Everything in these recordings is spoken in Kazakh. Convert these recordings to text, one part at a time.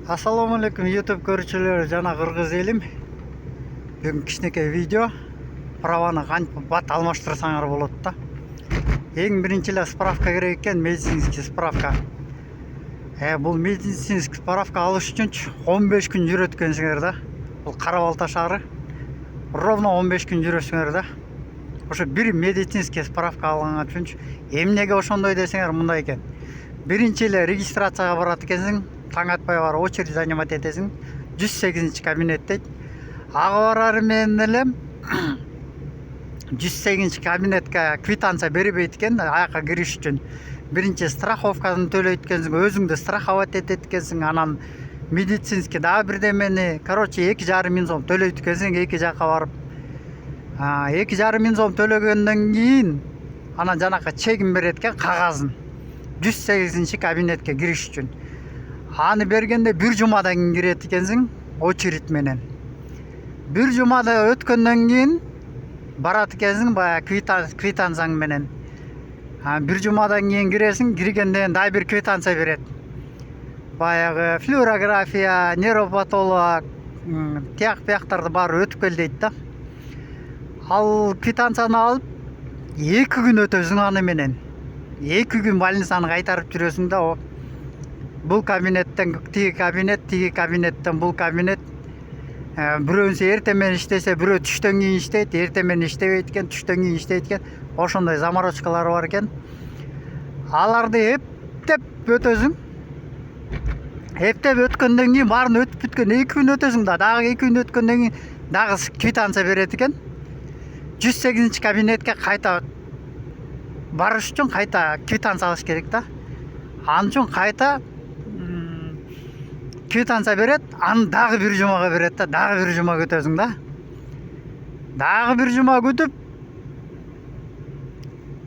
Assalomu alaykum YouTube ko'ruvchilar, jana qirg'iz elim. Bugun kichkintoy video. Pravani qancha bat almashtirsanglar bo'ladi da. Eng birinchilar spravka kerak ekan, meditsinskiy spravka. Bu meditsinskiy spravka olish uchun 15 kun yurayotgansinglar da. Bu Qarabalta shahri. Ровно 15 kun yurasinglar da. O'sha bir meditsinskiy spravka algan uchun emnega o'shonday desanglar bunday ekan. Birinchilar registratsiyaga boradi ekansiz. Таң атпай бар, очередь занимать етесің. 108 кабинетте. Ағварары мен елем 108 кабинетке квитанция беріп еткен, аяққа кіріш үшін. Бірінші страховкасын төлейткенсің, өзіңді страховать еткенсің, анан медицинский да бірдемені, короче, 2,5 мың сом төлейткенсің, екі жаққа барып. 2,5 мың сом төлегенден кейін, анан жанаққа чегін береткен қағазын. 108 кабинетке кіріш үшін. Аны бергенде bir жумадан кейін кіреді екенсің, очередь менен. Bir жумада өткөндөн кейін барат екенсің, бая квитанцияң менен. Bir жумадан кейін кіресің, кіргенден дай бір квитанция береді. Баяғы флюорография, нейропатолог, тияқ-пияқтарды бар өтіп кел дейді да. Ал квитанцияны алып, 2 күн өтөсің аны менен. 2 күн больницаны қайтарып жүресің да. Бұл кабинеттен тиги кабинеттен бұл кабинет. Біреуінсе ертемен іштесе, біреу түштен кейін іштейді, ертемен іштебейді екен, түштен кейін іштейді екен. Ошондай заморочкалары бар екен. Аларды ептеп өтөсүң. Ептеп өткөндөн кейін барын өтүп бүткөн 2 күн өтөсүң да, дагы 2 күн өткөндөн кейін дагы квитанция берет екен. 108 кабинетке кайта барыш үчүн кайта квитанция алыш керек да. Ан үчүн кайта квитанция берет, аны дагы bir жумага берет да, дагы bir жума күтөсүң да. Дагы bir жума күтүп,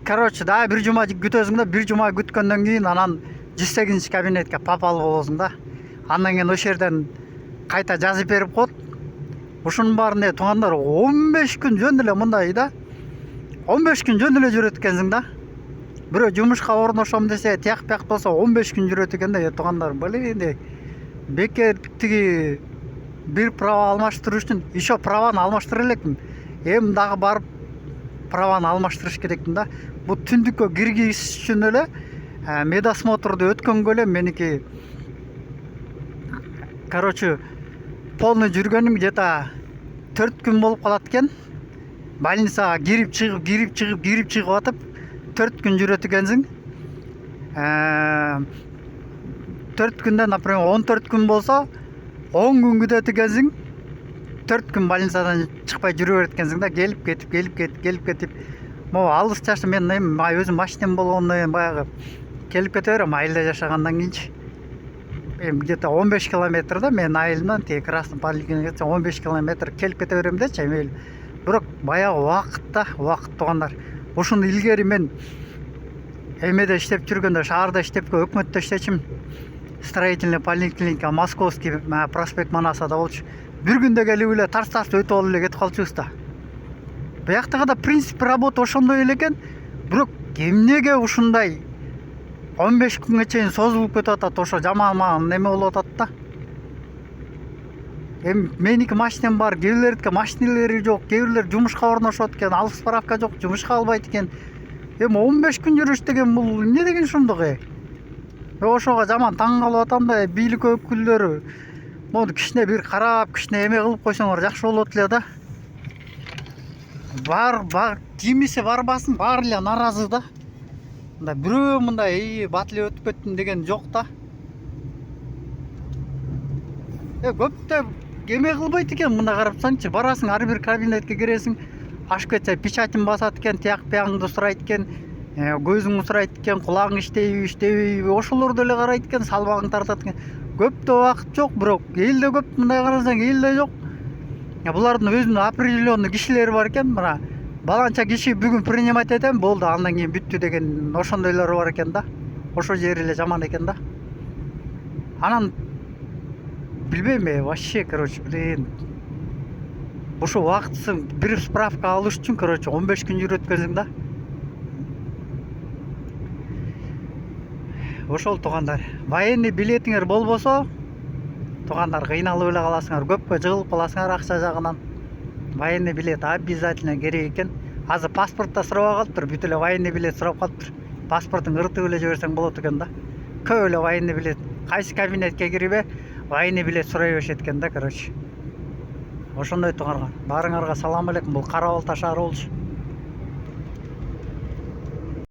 короче, дагы bir жума күтөсүң да, bir жума күткөндөн кийин анан 108 кабинетке попал болосуң да. Андан кийин ошол жерден кайта жазып берип коет. Ушунун баарын туугандар 15 күн жөн эле мындай да. 15 күн жөн эле жүрөт экенсиң да. Бирөө жумушка орношом десе, тияк-пияк болсо 15 күн жүрөт экен да, туугандар. Блин, бекер тиги bir права алмаштырыш үчүн еще праваны алмаштыра элекмин. Эми дагы барып праваны алмаштырыш керекмин да. Бу түндүккө киргиз үчүн эле медосмотрду өткөнгө эле меники короче полный жүргөнүм где-то 4 күн болуп калат экен. Больницага кирип чыгып атып 4 күн жүрөт экенсиң. 4 күндөн, например, 14 күн болсо 10 күн күтөт экенсиң. 4 күн больницадан чыкпай жүрө берет экенсиң да, келип кетип. Могу алыс жашы мен өзүм машинем болгондон кийин баягы келип кете берем айылда жашагандан кийинчи. Где-то 15 километр да, мен айылымдан тиги Красный поликлиникага 15 километр келип кете берем дечи, эми. Бирок баягы убакыт туугандар. Ушуну илгери мен эмеде иштеп жүргөндө, шаарда иштеп, өкмөттө иштечим. Строительный поликлиника Московский проспект Манасада болчу. Bir күндө келип эле тарс-тарс өтүп алып эле кетип калчубуз да. Бияктагы да принцип работа ошондой эле экен. Бирок эмнеге ушундай 15 күнгө чейин созулуп кетип атат, ошо жаман неме болуп атат да. Эми меники машинем бар, кээ бирлердики машиналери жок, кээ бирлер жумушка орношот экен, алып справка жок, жумушка албайт экен. Эми 15 күн жүрүш деген бул эмне деген ушундук Ошого жаман таң калып атам да, бийлик өкүлдөрү мону кичине бир карап, кичине эме кылып койсоңор жакшы болот эле да. Бар, кимиси барбасын, баары эле наразы да. Мындай бирөө мындай бат эле өтүп кеттим деген жок да. Көптө эме кылбайт экен, мында карапсаңчы, барасың, ар бир кабинетке киресиң, ашып кетсе печатин басат экен, тияк-пиягыңды сурайт экен. Көзүң сурайт экен, кулагың иштейби, ошолорду эле карайт экен, салмагың тартат экен. Көптө убакыт жок, бирок элде көп, мындай карасаң элде жок. Булардын өзүнүн определенный кишилери бар экен, мына баланча киши бүгүн принимать этем, болду, андан кийин бүттү деген ошондойлор бар экен да. Ошол жери эле жаман экен да. Анан билбейм, вообще, короче, блин. Ошо убактысын бир справка алыш үчүн, короче, 15 күн жүрөткөнсүң да. Ошол туугандар, военный билетиңер болбосо туугандар кыйналып эле каласыңар, көпкө жыгылып каласыңар акча жагынан. Военный билет обязательно керек экен. Азыр паспортта сурабай калыптыр, бүт эле военный билет сурап калыптыр. Паспортун ыртып эле жиберсең болот экен да. Көп эле военный билет. Кайсы кабинетке кирип военный билет сурай беришет экен да, короче. Ошондой туугандар. Баарыңарга салам алейкум. Бул Кара Балта шаары болчу.